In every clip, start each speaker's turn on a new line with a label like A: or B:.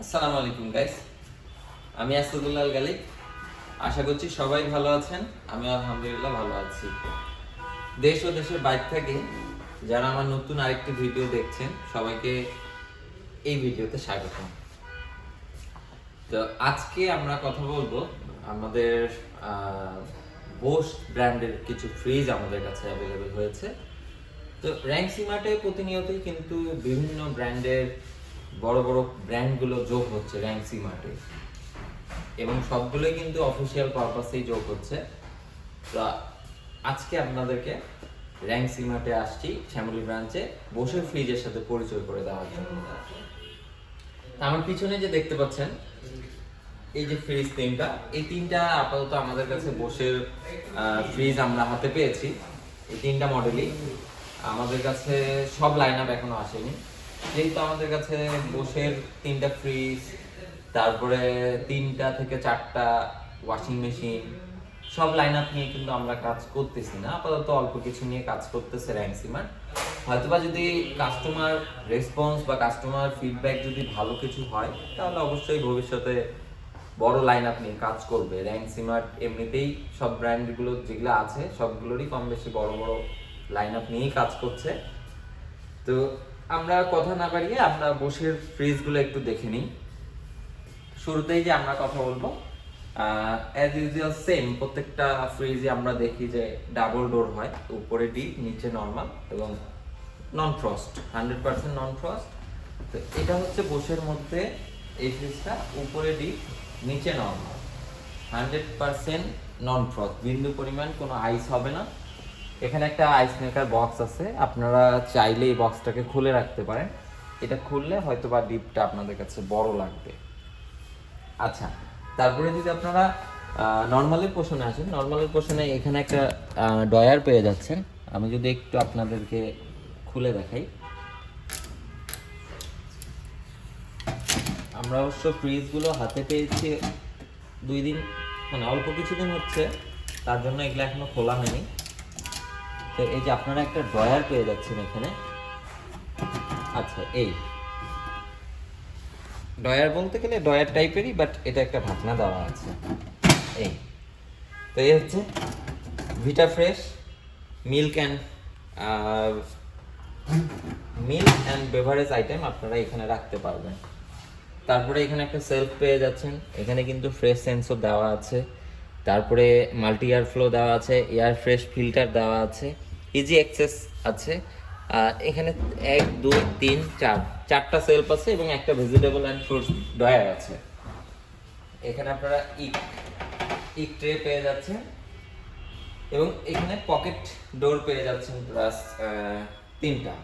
A: আসসালামু আলাইকুম গাইস, আমি আসাদুল্লাহ গালিব। আশা করছি সবাই ভালো আছেন। আমি আলহামদুলিল্লাহ ভালো আছি। দেশ ও দেশের বাইরে থেকে যারা আমার নতুন আরেকটি ভিডিও দেখছেন, সবাইকে এই ভিডিওতে স্বাগতম। তো আজকে আমরা কথা বলবো আমাদের বোস ব্র্যান্ডের কিছু ফ্রিজ আমাদের কাছে অ্যাভেলেবেল হয়েছে। তো র্যাঙ্কসিমার্টে প্রতিনিয়তই কিন্তু বিভিন্ন ব্র্যান্ডের বড় বড় ব্র্যান্ডগুলো যোগ হচ্ছে র্যাঙ্কসিমার্টে, এবং সবগুলোই কিন্তু অফিসিয়াল পারপাসেই যোগ হচ্ছে। তো আজকে আপনাদেরকে র্যাঙ্কসিমার্টে আসছি শ্যামলী ব্রাঞ্চে বোসের ফ্রিজের সাথে পরিচয় করে দেওয়ার জন্য। আমার পিছনে যে দেখতে পাচ্ছেন এই যে ফ্রিজ তিনটা, এই তিনটা আপাতত আমাদের কাছে বোসের ফ্রিজ আমরা হাতে পেয়েছি। এই তিনটা মডেলই আমাদের কাছে, সব লাইন আপ এখনো আসেনি। যেহেতু আমাদের কাছে বোসের তিনটা ফ্রিজ, তারপরে 3টা থেকে 4টা ওয়াশিং মেশিন, সব লাইন আপ নিয়ে কিন্তু আমরা কাজ করতেছি না, আপাতত অল্প কিছু নিয়ে কাজ করতেছে র্যাঙ্কসিমার্ট। হয়তোবা যদি কাস্টমার রেসপন্স বা কাস্টমার ফিডব্যাক যদি ভালো কিছু হয়, তাহলে অবশ্যই ভবিষ্যতে বড় লাইন আপ নিয়ে কাজ করবে র্যাঙ্কসিমার্ট। এমনিতেই সব ব্র্যান্ডগুলো যেগুলো আছে সবগুলোরই কম বেশি বড় বড় লাইন আপ নিয়েই কাজ করছে। তো আমরা কথা না বাড়িয়ে আমরা বোসের ফ্রিজগুলো একটু দেখে নিই। শুরুতেই যে আমরা কথা বলবো, অ্যাজ ইউজুয়াল সেম প্রত্যেকটা ফ্রিজে আমরা দেখি যে ডাবল ডোর হয়, উপরে ডিপ নিচে নর্মাল এবং নন ফ্রস্ট, 100% নন ফ্রস্ট। তো এটা হচ্ছে বোসের মধ্যে এই ফ্রিজটা, উপরে ডিপ নিচে নর্মাল, 100% নন ফ্রস্ট, বিন্দু পরিমাণ কোনো আইস হবে না। এখানে একটা আইস মেকার বক্স আছে, আপনারা চাইলে এই বক্সটাকে খুলে রাখতে পারেন। এটা খুললে হয়তো বা ডিপটা আপনাদের কাছে বড় লাগবে। আচ্ছা, তারপরে যদি আপনারা নর্মালের পোর্শনে আসেন, নর্মালের পোর্শনে এখানে একটা ডয়ার পেয়ে যাচ্ছেন। আমি যদি একটু আপনাদেরকে খুলে দেখাই, আমরা অবশ্য ফ্রিজগুলো হাতে পেয়েছি 2 দিন, মানে অল্প কিছুদিন হচ্ছে, তার জন্য এগুলো এখনো খোলা হয়নি। তো এই যে আপনারা একটা ড্রয়ার পেয়ে যাচ্ছেন এখানে। আচ্ছা, এই ডয়ার বলতে গেলে ডয়ার টাইপেরই, বাট এটা একটা ঢাকনা দেওয়া আছে। এই তো এই হচ্ছে Vita fresh milk and beverage item আপনারা এখানে রাখতে পারবেন। তারপরে এখানে একটা সেলফ পেয়ে যাচ্ছেন, এখানে কিন্তু ফ্রেশ সেন্সর দেওয়া আছে, তারপরে মাল্টি এয়ার ফ্লো দেওয়া আছে, এয়ার ফ্রেশ ফিল্টার দেওয়া আছে, ইজি অ্যাক্সেস আছে। এখানে 1 2 3 4 4টা সেলফ আছে এবং একটা ভেজিটেবল অ্যান্ড ফ্রুটস ড্রয়ার আছে। এখানে আপনারা ইক ট্রে পেয়ে যাচ্ছেন এবং এখানে পকেট ডোর পেয়ে যাচ্ছেন, প্লাস 3টা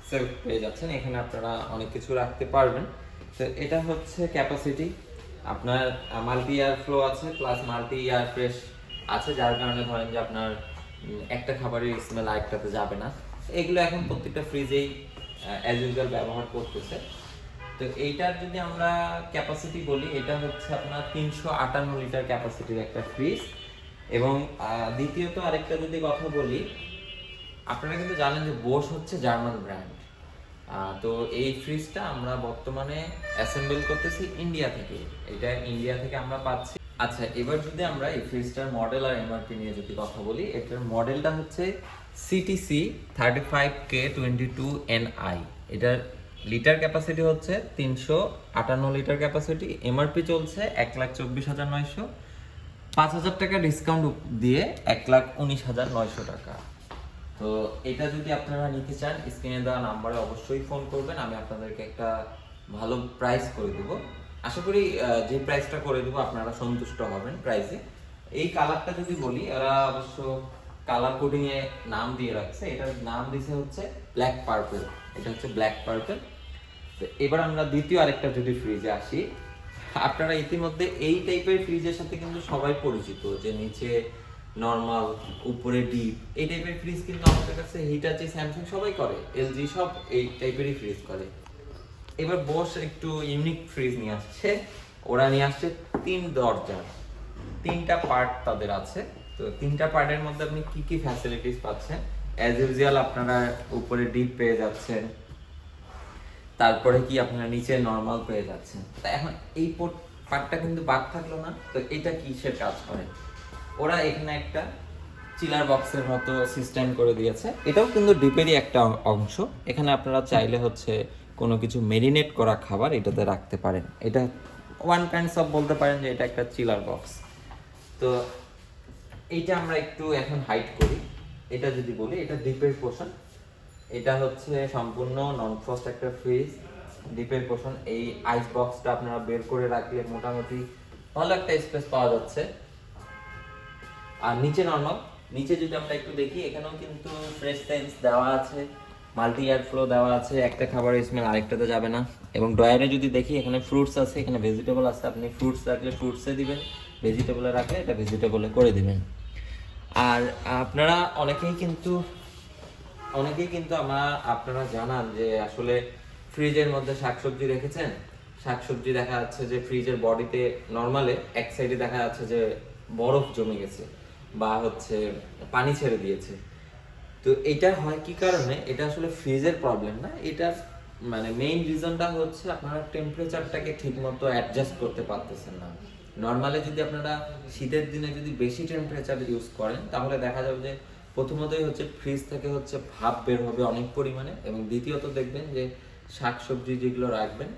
A: সেলফ পেয়ে যাচ্ছেন। এখানে আপনারা অনেক কিছু রাখতে পারবেন। তো এটা হচ্ছে ক্যাপাসিটি। আপনার মাল্টি এয়ার ফ্লো আছে, প্লাস মাল্টি এয়ার ফ্রেশ আছে, যার কারণে ধরেন যে আপনার একটা খাবারের স্মেল আরেকটাতে যাবে না। এগুলো এখন প্রত্যেকটা ফ্রিজেই অ্যাজ ইউজুয়াল ব্যবহার করতেছে। তো এইটার যদি আমরা ক্যাপাসিটি বলি, এটা হচ্ছে আপনার 358 লিটার ক্যাপাসিটির একটা ফ্রিজ। এবং দ্বিতীয়ত আরেকটা যদি কথা বলি, আপনারা কিন্তু জানেন যে বোস হচ্ছে জার্মান ব্র্যান্ড। তো এই ফ্রিজটা আমরা বর্তমানে অ্যাসেম্বল করতেছি ইন্ডিয়া থেকে, এটা ইন্ডিয়া থেকে আমরা পাচ্ছি। আচ্ছা, এবার যদি আমরা এই ফ্রিজটার মডেল আর এমআরপি নিয়ে যদি কথা বলি, এটার মডেলটা হচ্ছে সিটিসি 35K22NI। এটার লিটার ক্যাপাসিটি হচ্ছে 358 লিটার ক্যাপাসিটি। এমআরপি চলছে 1,24,900, 5,000 টাকা ডিসকাউন্ট দিয়ে 1,19,900 টাকা। তো এটা যদি আপনারা নিতে চান, স্ক্রিনে দেওয়া নাম্বারে অবশ্যই ফোন করবেন, আমি আপনাদেরকে একটা ভালো প্রাইস করে দেব। আশা করি যে প্রাইসটা করে দেবো আপনারা সন্তুষ্ট হবেন প্রাইসে। এই কালারটা যদি বলি, এরা অবশ্য কালার কোডিং এ নাম দিয়ে রাখছে, এটার নাম দিছে হচ্ছে ব্ল্যাক পার্পল। এটা হচ্ছে ব্ল্যাক পার্পল। তো এবার আমরা দ্বিতীয় আরেকটা যদি ফ্রিজে আসি, আপনারা ইতিমধ্যে এই টাইপের ফ্রিজের সাথে কিন্তু সবাই পরিচিত, যে নিচে নরমাল উপরে ডিপ, এই টাইপের ফ্রিজ কিন্তু আমাদের কাছে হিটাচি স্যামসাং সবাই করে, এলজি সব এই টাইপেরই ফ্রিজ করে। এবার বোস একটু ইউনিক ফ্রিজ নিয়ে আসছে, ওরা নিয়ে আসছে 3 দরজার, 3টা পার্ট তাদের আছে। তো 3টা পার্টের মধ্যে আপনি কি কি ফ্যাসিলিটিস পাচ্ছেন, অ্যাজ ইউজুয়াল আপনারা উপরে ডিপ পেয়ে যাচ্ছেন, তারপরে কি আপনারা নিচে নর্মাল পেয়ে যাচ্ছেন। তা এখন এই পার্টটা কিন্তু বাদ থাকলো না, তো এটা কিসের কাজ করে? ওরা এখানে একটা চিলার বক্সের মতো সিস্টেম করে দিয়েছে। এটাও কিন্তু ডিপেরই একটা অংশ। এখানে আপনারা চাইলে হচ্ছে কোনো কিছু মেরিনেট করা খাবার এটাতে রাখতে পারেন। এটা ওয়ান কাইন্ডস অফ বলতে পারেন যে এটা একটা চিলার বক্স। তো এইটা আমরা একটু এখন হাইড করি। এটা যদি বলি, এটা ডিপের পোর্শন। এটা হচ্ছে সম্পূর্ণ নন ফ্রস্ট একটা ফ্রিজ, ডিপের পোর্শন। এই আইস বক্সটা আপনারা বের করে রাখলে মোটামুটি ভালো একটা স্পেস পাওয়া যাচ্ছে। আর নিচে নরমাল, নিচে যদি আমরা একটু দেখি, এখানেও কিন্তু ফ্রেশ সেন্স দেওয়া আছে, মাল্টি এয়ার ফ্লো দেওয়া আছে, একটা খাবারের স্মেল আরেকটাতে যাবে না। এবং ড্রয়ারে যদি দেখি, এখানে ফ্রুটস আছে, এখানে ভেজিটেবল আছে। আপনি ফ্রুটস রাখলে ফ্রুটসে দিবেন, ভেজিটেবলে রাখলে এটা ভেজিটেবলে করে দিবেন। আর আপনারা অনেকেই কিন্তু আপনারা জানান যে আসলে ফ্রিজের মধ্যে শাকসবজি রেখেছেন, শাকসবজি দেখা যাচ্ছে যে ফ্রিজের বডিতে নরমালে এক সাইডে দেখা যাচ্ছে যে বরফ জমে গেছে বা হচ্ছে পানি ছেড়ে দিয়েছে। তো এটা হয় কি কারণে? এটা আসলে ফ্রিজের প্রবলেম না, এটার মানে মেইন রিজনটা হচ্ছে আপনারা টেম্পারেচারটাকে ঠিকমতো অ্যাডজাস্ট করতে পারতেছেন না। নর্মালি যদি আপনারা শীতের দিনে যদি বেশি টেম্পারেচার ইউজ করেন, তাহলে দেখা যাবে যে প্রথমতই হচ্ছে ফ্রিজ থেকে হচ্ছে ভাপ বের হবে অনেক পরিমাণে, এবং দ্বিতীয়ত দেখবেন যে শাকসবজি যেগুলো রাখবেন,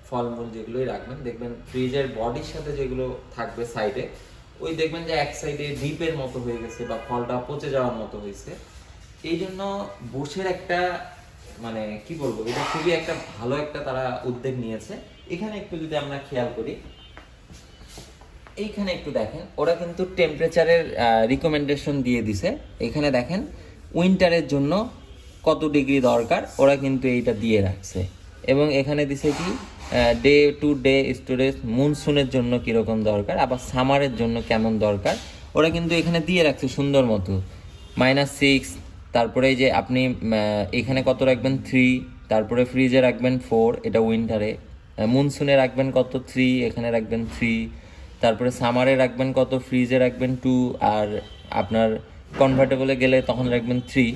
A: ফলমূল যেগুলোই রাখবেন, দেখবেন ফ্রিজের বডির সাথে যেগুলো থাকবে সাইডে, ওই দেখবেন যে এক সাইডে ডিপের মতো হয়ে গেছে বা ফলটা পচে যাওয়ার মতো হয়েছে। এই জন্য বুশের একটা মানে কি বলবো, এটা খুবই একটা ভালো একটা তারা উদ্যোগ নিয়েছে। এখানে একটু যদি আমরা খেয়াল করি, এইখানে একটু দেখেন, ওরা কিন্তু টেম্পারেচারের রিকমেন্ডেশন দিয়ে দিছে। এখানে দেখেন উইন্টারের জন্য কত ডিগ্রি দরকার, ওরা কিন্তু এইটা দিয়ে রাখছে। এবং এখানে দিছে কি ডে টু ডে স্টোরেজ, মনসুনের জন্য কীরকম দরকার, আবার সামারের জন্য কেমন দরকার, ওরা কিন্তু এখানে দিয়ে রাখছে সুন্দর মতো। -6, তারপরে এই যে আপনি এখানে কত রাখবেন 3, তারপরে ফ্রিজে রাখবেন 4, এটা উইন্টারে। মনসুনে রাখবেন কত 3, এখানে রাখবেন 3, তারপরে সামারে রাখবেন কত, ফ্রিজে রাখবেন 2, আর আপনার কনভার্টেবলে গেলে তখন রাখবেন 3।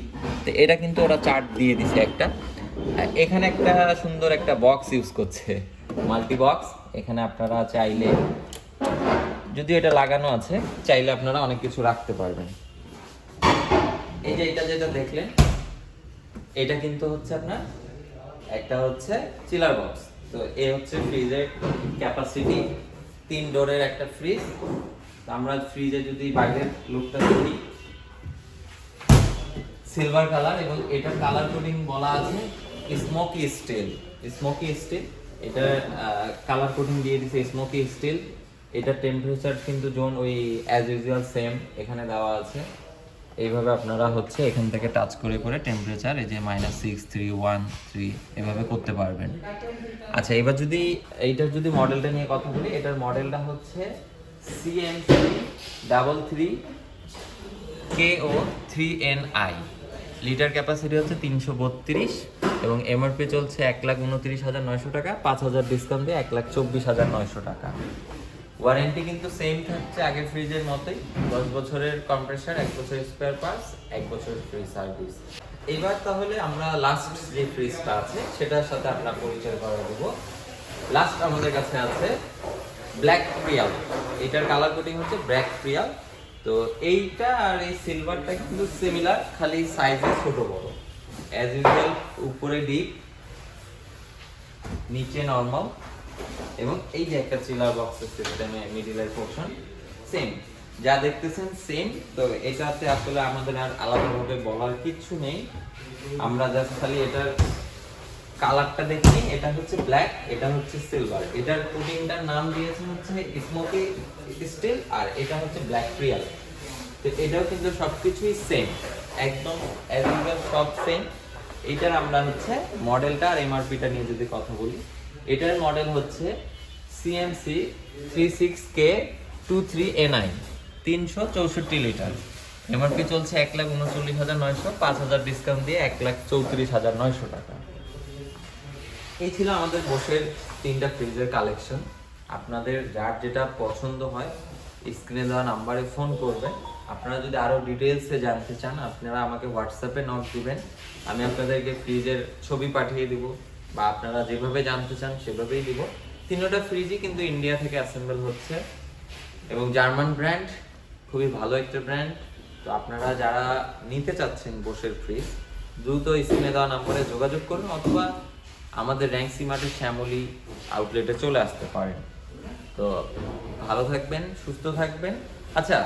A: তো এটা কিন্তু ওরা চার্ট দিয়ে দিছে একটা। এখানে একটা সুন্দর একটা বক্স ইউজ করছে, মাল্টি বক্স। এখানে আপনারা চাইলে, যদিও এটা লাগানো আছে, চাইলে আপনারা অনেক কিছু রাখতে পারবেন। এই যে এটা যেটা দেখলেন, এটা কিন্তু হচ্ছে আপনার একটা হচ্ছে চিলার বক্স। তো এই হচ্ছে ফ্রিজের ক্যাপাসিটি, 3 ডোরের একটা ফ্রিজ। আমরা ফ্রিজে যদি বাইরের লুকটা দেখি, সিলভার কালার, এবং এটার কালার কোডিং বলা আছে স্মোকি স্টিল। স্মোকি স্টিল, এটা কালার কোডিং দিয়ে দিছে স্মোকি স্টিল। এটা টেম্পারেচার কিন্তু জোন ওই অ্যাজ ইউজুয়াল সেম এখানে দেওয়া আছে। এইভাবে আপনারা হচ্ছে এখান থেকে টাচ করে করে টেম্পারেচার এই যে -6, 3, 1, 3 এভাবে করতে পারবেন। আচ্ছা, এবার যদি এইটার যদি মডেলটা নিয়ে কথা বলি, এটার মডেলটা হচ্ছে CMC33KO3NI। লিটার ক্যাপাসিটি হচ্ছে 332, এবং এমআরপি চলছে 1,29,900 টাকা, 5,000 ডিসকাউন্ট দিয়ে 1,24,900 টাকা। ওয়ারেন্টি কিন্তু সেম থাকছে আগের ফ্রিজের মতোই, 10 বছরের কম্প্রেসার, 1 বছরের স্পেয়ার পার্টস, 1 বছরের ফ্রি সার্ভিস। এবার তাহলে আমরা লাস্ট যে ফ্রিজটা আছে সেটার সাথে আমরা পরিচয় করে দেবো। লাস্ট আমাদের কাছে আছে ব্ল্যাক প্রিয়াল। এটার কালার কোডিং হচ্ছে ব্ল্যাক প্রিয়াল। তো এইটা আর এই সিলভারটা কিন্তু সিমিলার, খালি সাইজে ছোট বড়। অ্যাজ ইউজুয়াল উপরে ডিপ, নিচে নরমাল, এবং এই যে একটা চিলার বক্সের সিস্টেমে মিডিলের পোর্শন সেম, যা দেখতেছেন সেম। তো এটাতে আসলে আমাদের আর আলাদাভাবে বলার কিছু নেই, আমরা জাস্ট খালি এটার কালারটা দেখি। এটা হচ্ছে ব্ল্যাক, এটা হচ্ছে সিলভার। এটার কোটিংটার নাম দিয়েছে হচ্ছে স্মোকি স্টিল, আর এটা হচ্ছে ব্ল্যাক প্রিয়াল। তো এটাও কিন্তু সবকিছুই সেম, একদম অ্যাজ ইউজুয়াল সব সেম। এটার আমরা হচ্ছে মডেলটা আর এমআরপিটা নিয়ে যদি কথা বলি, এটার মডেল হচ্ছে CMC36K23NI, 364 লিটার। এমআরপি চলছে 1,39,900, 5,000 ডিসকাউন্ট দিয়ে 1,34,900 টাকা। এই ছিল আমাদের বোশের 3টা ফ্রিজের কালেকশন। আপনাদের যার যেটা পছন্দ হয় স্ক্রিনে দেওয়া নাম্বারে ফোন করবেন। আপনারা যদি আরও ডিটেলসে জানতে চান, আপনারা আমাকে হোয়াটসঅ্যাপে নক দিবেন, আমি আপনাদেরকে ফ্রিজের ছবি পাঠিয়ে দেব, বা আপনারা যেভাবে জানতে চান সেভাবেই দিব। তিনোটা ফ্রিজই কিন্তু ইন্ডিয়া থেকে অ্যাসেম্বল হচ্ছে এবং জার্মান ব্র্যান্ড, খুবই ভালো একটা ব্র্যান্ড। তো আপনারা যারা নিতে চাচ্ছেন বোসের ফ্রিজ, দ্রুত স্ক্রিনে দেওয়া নম্বরে যোগাযোগ করুন অথবা আমাদের র্যাঙ্কসি মার্টের শ্যামলী আউটলেটে চলে আসতে পারেন। তো ভালো থাকবেন, সুস্থ থাকবেন। আচ্ছা,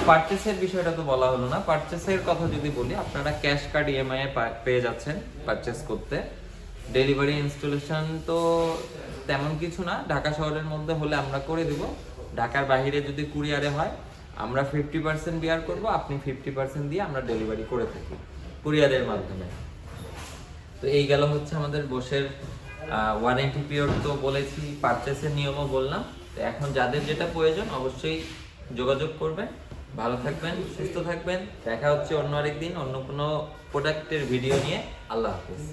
A: পারচেসের বিষয়টা তো বলা হলো না। পারচেসের কথা যদি বলি, আপনারা ক্যাশ কার্ড ইএমআই এ পেয়ে যাচ্ছেন পারচেস করতে। ডেলিভারি ইনস্টলেশন তো তেমন কিছু না, ঢাকা শহরের মধ্যে হলে আমরা করে দিব। ঢাকার বাইরে যদি কুরিয়ারে হয়, আমরা 50% বিয়ার করব, আপনি 50% দিয়ে আমরা ডেলিভারি করে থাকি কুরিয়ারের মাধ্যমে। তো এই গেল হচ্ছে আমাদের বোসের ওয়ারেন্টি পিরিয়ড তো বলেছি, পারচেসের নিয়মও বললাম। তো এখন যাদের যেটা প্রয়োজন অবশ্যই যোগাযোগ করবেন। ভালো থাকবেন, সুস্থ থাকবেন। দেখা হচ্ছে অন্য আরেকদিন অন্য কোনো প্রোডাক্টের ভিডিও নিয়ে। আল্লাহ হাফেজ।